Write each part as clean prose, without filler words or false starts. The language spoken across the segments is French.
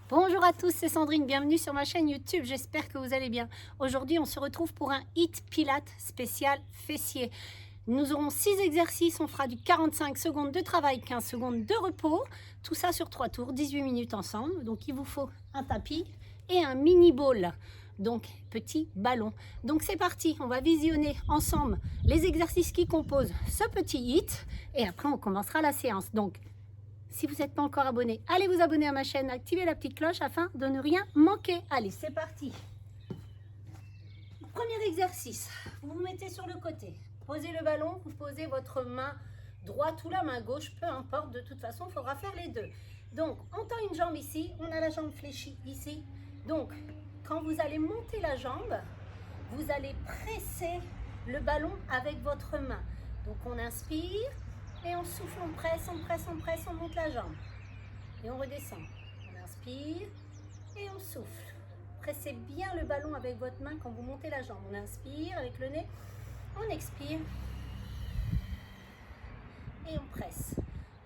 Bonjour à tous, c'est Sandrine, bienvenue sur ma chaîne YouTube, j'espère que vous allez bien. Aujourd'hui, on se retrouve pour un HIIT Pilates spécial fessier. Nous aurons 6 exercices, on fera du 45 secondes de travail, 15 secondes de repos. Tout ça sur 3 tours, 18 minutes ensemble. Donc il vous faut un tapis et un mini ball, donc petit ballon. Donc c'est parti, on va visionner ensemble les exercices qui composent ce petit HIIT et après on commencera la séance. Donc si vous n'êtes pas encore abonné, allez vous abonner à ma chaîne, activez la petite cloche afin de ne rien manquer. Allez, c'est parti. Premier exercice, vous vous mettez sur le côté. Posez le ballon, vous posez votre main droite ou la main gauche, peu importe, de toute façon, il faudra faire les deux. Donc, on tend une jambe ici, on a la jambe fléchie ici. Donc, quand vous allez monter la jambe, vous allez presser le ballon avec votre main. Donc, on inspire. Et on souffle, on presse, on presse, on presse, on monte la jambe. Et on redescend. On inspire et on souffle. Pressez bien le ballon avec votre main quand vous montez la jambe. On inspire avec le nez, on expire et on presse.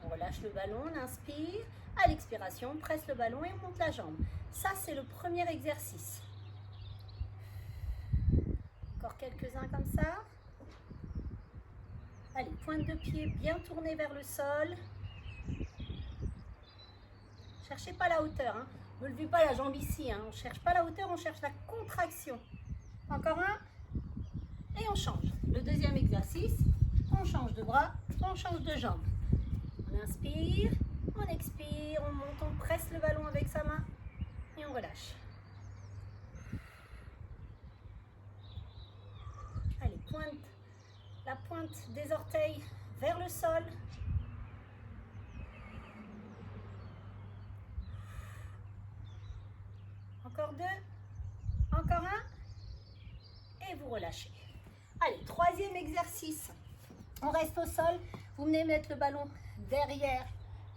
On relâche le ballon, on inspire. À l'expiration, on presse le ballon et on monte la jambe. Ça, c'est le premier exercice. Encore quelques-uns comme ça. Allez, pointe de pied bien tournée vers le sol. Cherchez pas la hauteur, hein. Ne levez pas la jambe ici, hein. On ne cherche pas la hauteur, on cherche la contraction. Encore un. Et on change. Le deuxième exercice, on change de bras, on change de jambe. On inspire, on expire, on monte, on presse le ballon avec sa main et on relâche. Allez, la pointe des orteils vers le sol. Encore deux, encore un, et vous relâchez. Allez, troisième exercice. On reste au sol. Vous venez mettre le ballon derrière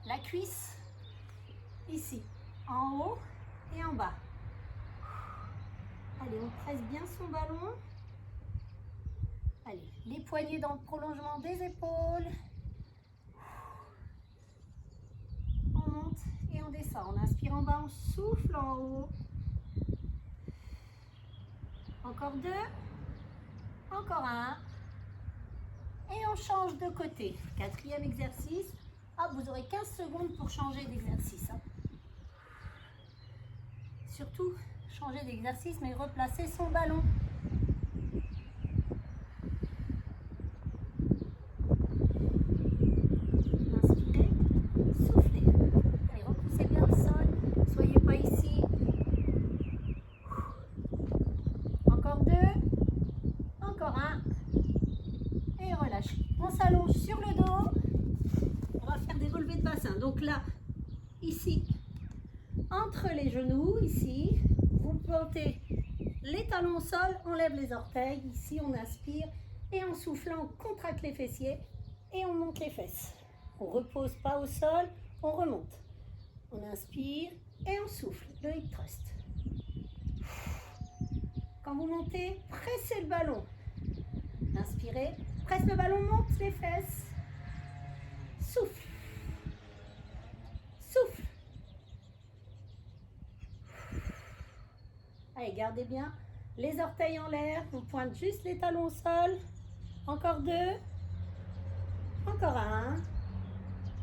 la cuisse, ici, en haut et en bas. Allez, on presse bien son ballon. Allez, les poignets dans le prolongement des épaules. On monte et on descend. On inspire en bas, on souffle en haut. Encore deux, encore un. Et on change de côté. Quatrième exercice. Ah, vous aurez 15 secondes pour changer d'exercice. Hein. Surtout, changer d'exercice, mais replacer son ballon. Inspirez, soufflez. Allez, repoussez bien le sol. Soyez pas ici. Encore deux, encore un. Et relâchez. On s'allonge sur le dos. On va faire des relevés de bassin. Donc là, ici, entre les genoux, ici, vous plantez les talons au sol, on lève les orteils. Ici, on inspire et en soufflant, on contracte les fessiers et on monte les fesses. On ne repose pas au sol, on remonte. On inspire et on souffle, le hip thrust. Quand vous montez, pressez le ballon. Inspirez, presse le ballon, monte les fesses. Souffle. Souffle. Allez, gardez bien les orteils en l'air. On pointe juste les talons au sol. Encore deux. Encore un.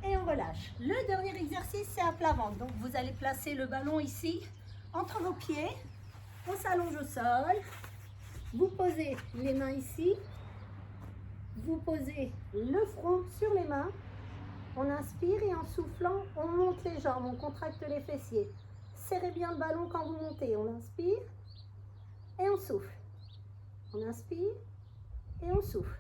Et on relâche. Le dernier exercice, c'est à plat ventre. Donc, vous allez placer le ballon ici, entre vos pieds. On s'allonge au sol. Vous posez les mains ici. Vous posez le front sur les mains. On inspire et en soufflant, on monte les jambes, on contracte les fessiers. Serrez bien le ballon quand vous montez. On inspire et on souffle. On inspire et on souffle.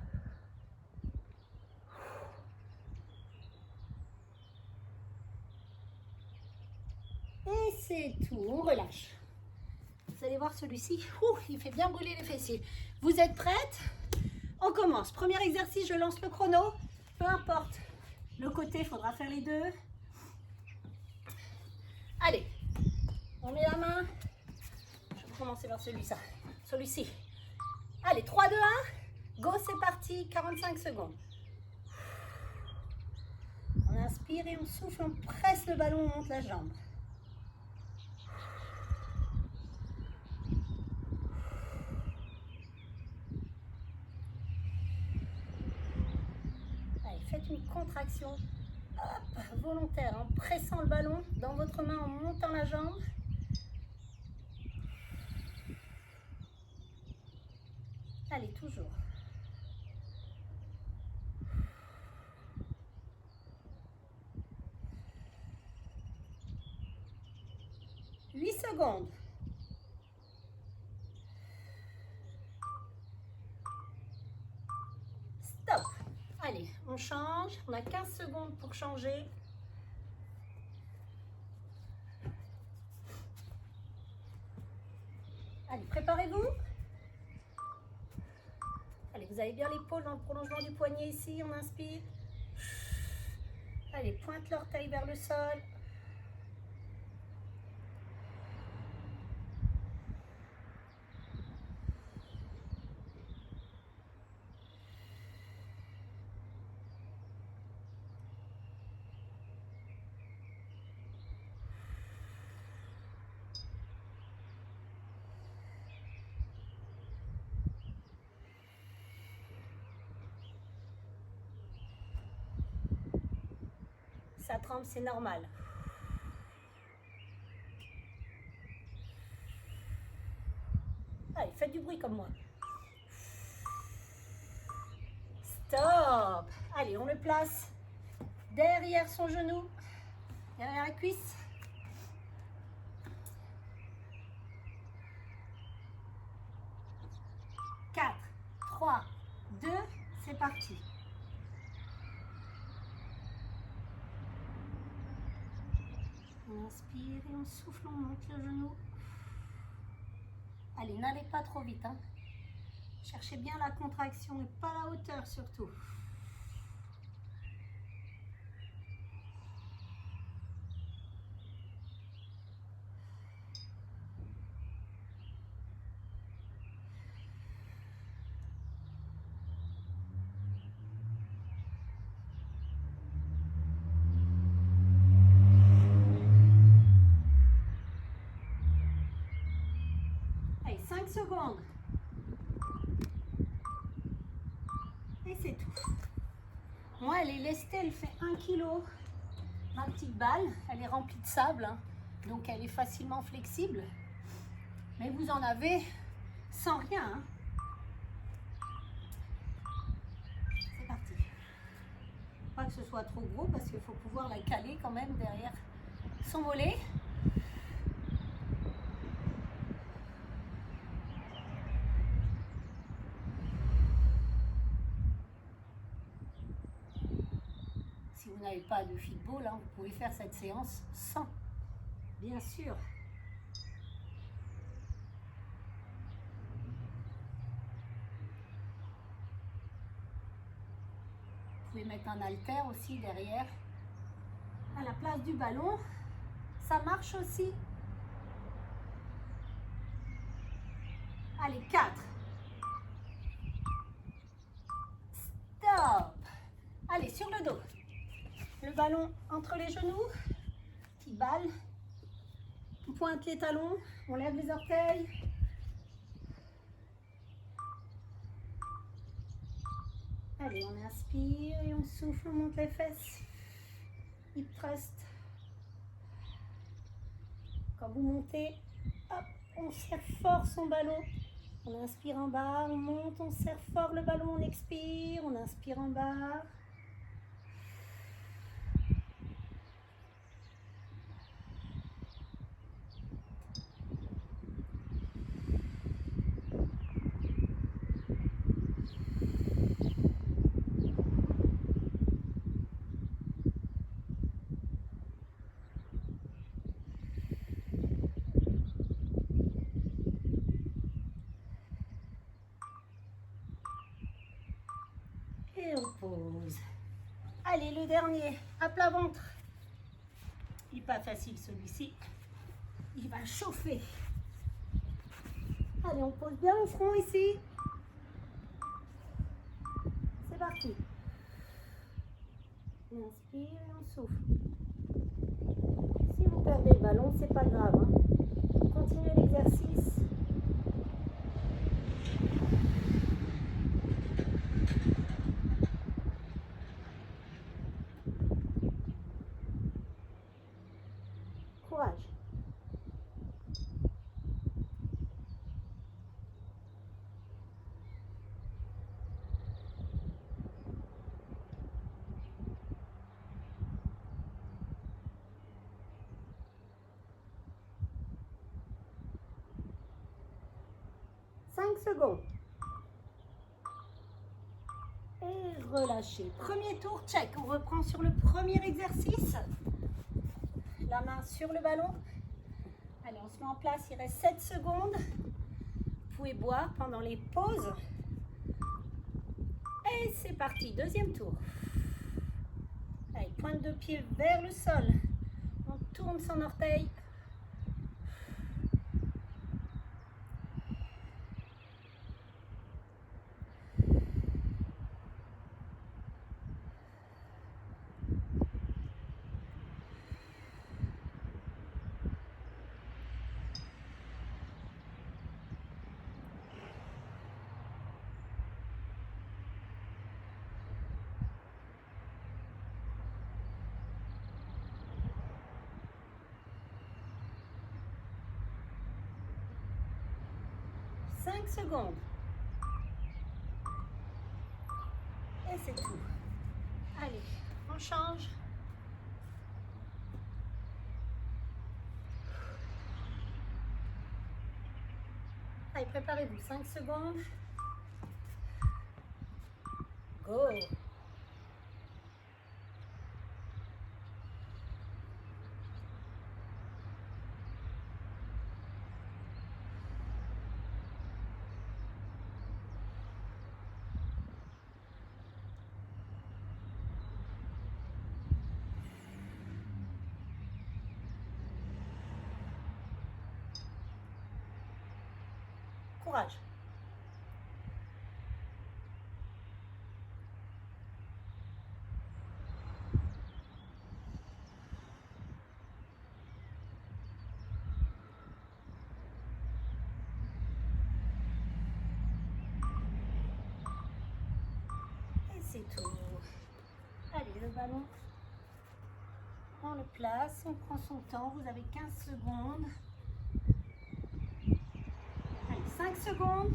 Et c'est tout, on relâche. Vous allez voir celui-ci, il fait bien brûler les fessiers. Vous êtes prêtes? On commence. Premier exercice, je lance le chrono. Peu importe le côté, il faudra faire les deux. Allez, on met la main. Je vais commencer par celui-ci. Allez, 3, 2, 1. Go, c'est parti. 45 secondes. On inspire et on souffle, on presse le ballon, on monte la jambe. faites une contraction volontaire en pressant le ballon dans votre main, en montant la jambe. Allez, toujours. Secondes. Stop. Allez, on change. On a 15 secondes pour changer. Allez, préparez-vous. Allez, vous avez bien l'épaule dans le prolongement du poignet ici. On inspire. Allez, pointe l'orteil vers le sol. Ça tremble, c'est normal. Allez, faites du bruit comme moi. Stop. Allez, on le place derrière son genou, derrière la cuisse. Quatre, 3, 2, c'est parti. On inspire et on souffle, on monte le genou. Allez, n'allez pas trop vite. Hein. Cherchez bien la contraction et pas la hauteur surtout. Allez, 5 secondes. Et c'est tout. Moi, elle est lestée, elle fait 1 kg. Ma petite balle, elle est remplie de sable, hein, donc elle est facilement flexible. Mais vous en avez sans rien. Hein. C'est parti. Pas que ce soit trop gros parce qu'il faut pouvoir la caler quand même derrière son mollet. Si vous n'avez pas de fitball, hein, vous pouvez faire cette séance sans, bien sûr. Vous pouvez mettre un haltère aussi derrière, à la place du ballon. Ça marche aussi. Allez, 4. Stop. Allez, sur le dos. Le ballon entre les genoux. Petite balle. On pointe les talons. On lève les orteils. Allez, on inspire et on souffle, on monte les fesses. Hip thrust. Quand vous montez, hop, on serre fort son ballon. On inspire en bas, on monte, on serre fort le ballon, on expire, on inspire en bas. Et on pose. Allez, le dernier, à plat ventre. Il n'est pas facile celui-ci. Il va chauffer. Allez, on pose bien le front ici. C'est parti. On inspire et on souffle. Si vous perdez le ballon, c'est pas grave. Hein. Continuez l'exercice. secondes. Et relâchez. Premier tour, check. On reprend sur le premier exercice. La main sur le ballon. Allez, on se met en place. Il reste 7 secondes. Vous pouvez boire pendant les pauses. Et c'est parti. Deuxième tour. Allez, pointe de pied vers le sol. On tourne son orteil. Secondes. Et c'est tout. Allez, on change. Allez, préparez-vous. 5 secondes. Go. Courage. Et c'est tout. Allez, le ballon, on le place, on prend son temps. Vous avez 15 secondes. Allez, 5 secondes.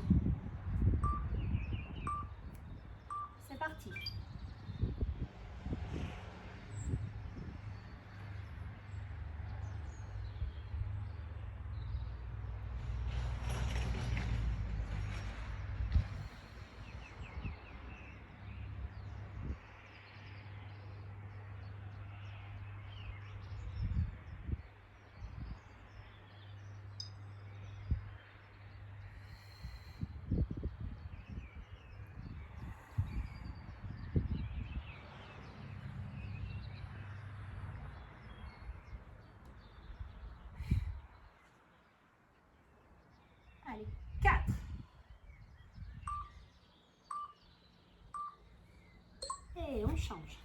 C'est parti. Allez, 4. Et on change.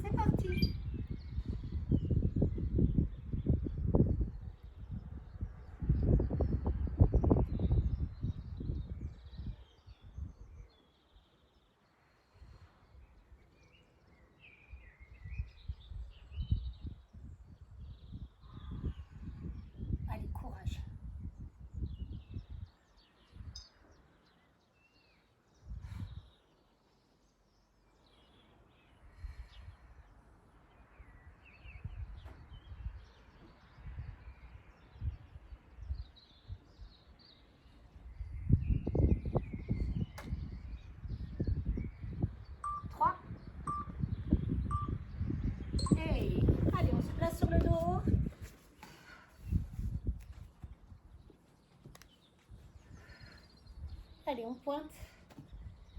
C'est parti. Allez, courage. Et allez, on se place sur le dos. Allez, on pointe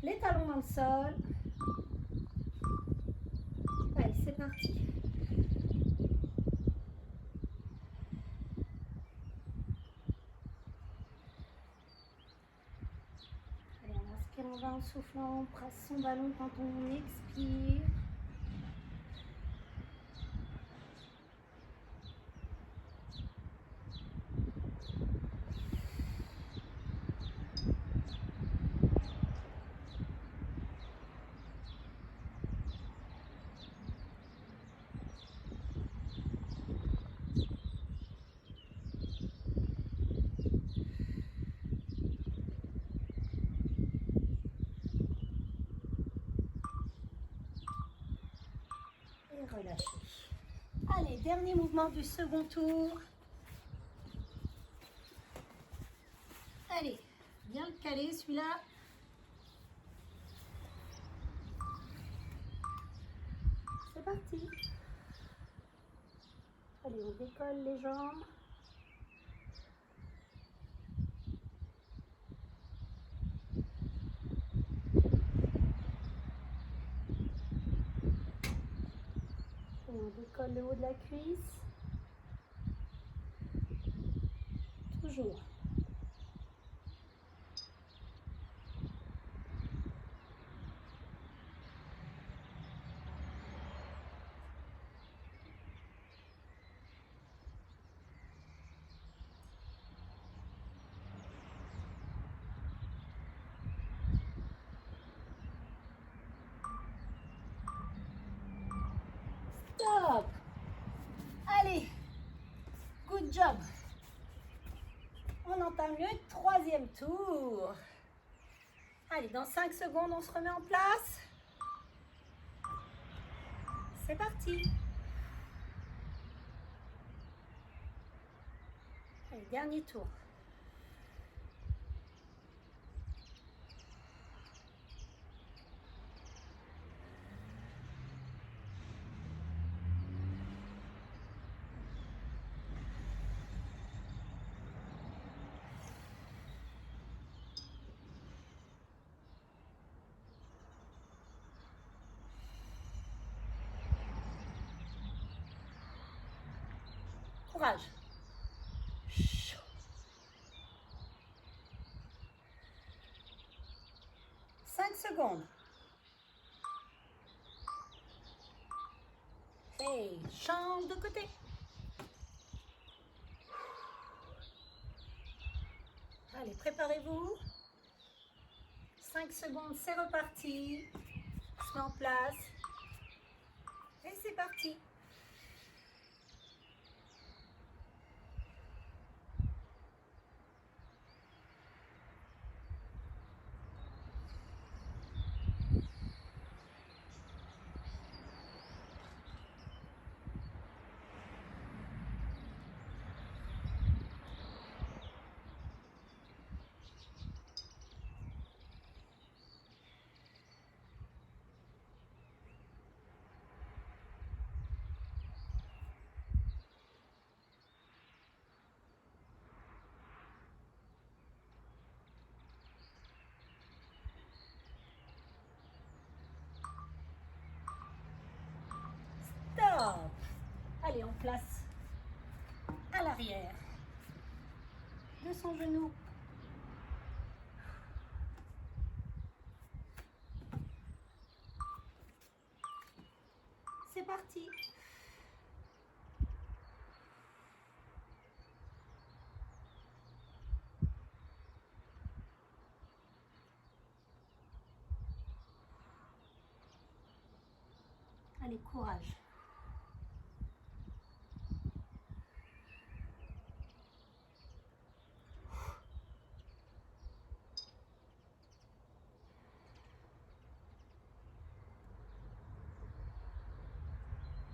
les talons dans le sol. Allez, c'est parti. Allez, on inspire, on va en soufflant, on presse son ballon quand on expire. relâchez. Allez, dernier mouvement du second tour. Allez, bien le caler celui-là. C'est parti. Allez, on décolle les jambes. Et on décolle le haut de la cuisse. Toujours. Stop. Allez, good job. On entame le troisième tour. Allez, dans 5 secondes, on se remet en place. C'est parti. Allez, dernier tour. Courage. 5 secondes. Hey, change de côté. Allez, préparez-vous. 5 secondes, c'est reparti. On se met en place. Et c'est parti. Stop. Allez, on place à l'arrière de son genou. C'est parti. Allez, courage.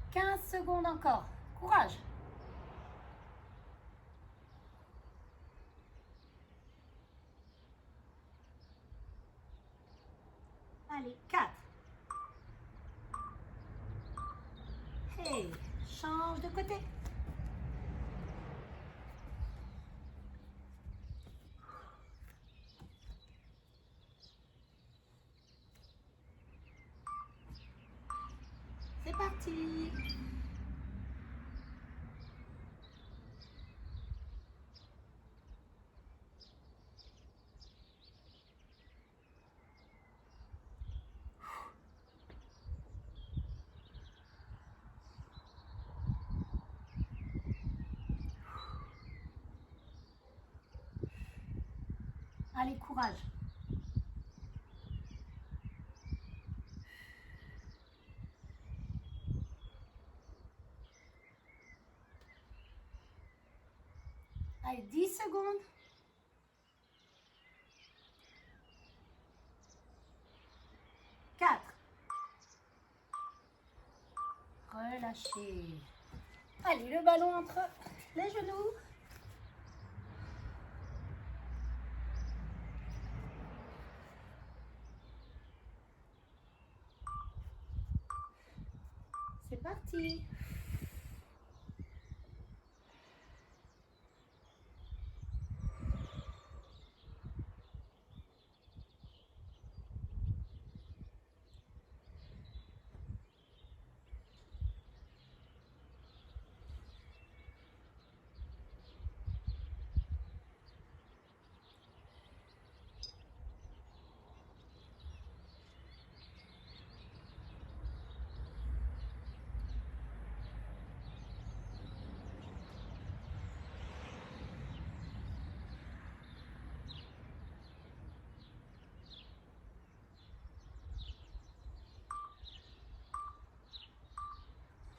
« 15 secondes encore. Courage. Allez, 4. Hey, change de côté. C'est parti. Allez, courage. Allez, 10 secondes. 4. relâchez. Allez, le ballon entre les genoux. C'est parti.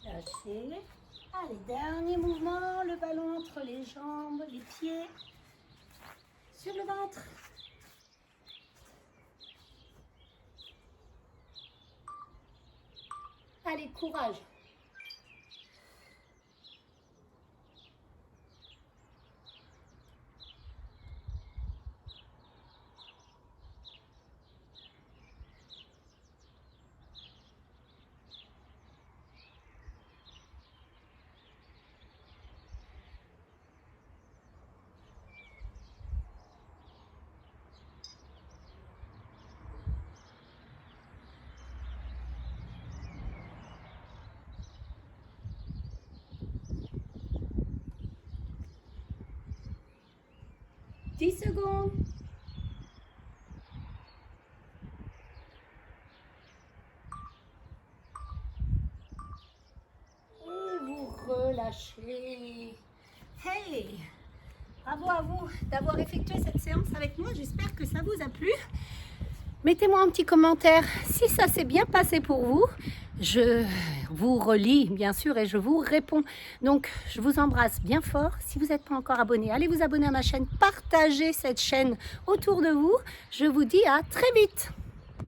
Lâchez. Allez, dernier mouvement, le ballon entre les jambes, les pieds, sur le ventre. Allez, courage. Dix secondes. Et vous relâchez. Hey! Bravo à vous d'avoir effectué cette séance avec moi. J'espère que ça vous a plu. Mettez-moi un petit commentaire si ça s'est bien passé pour vous. Je vous relis bien sûr et je vous réponds. Donc je vous embrasse bien fort. Si vous n'êtes pas encore abonné, allez vous abonner à ma chaîne. Partagez cette chaîne autour de vous. Je vous dis à très vite.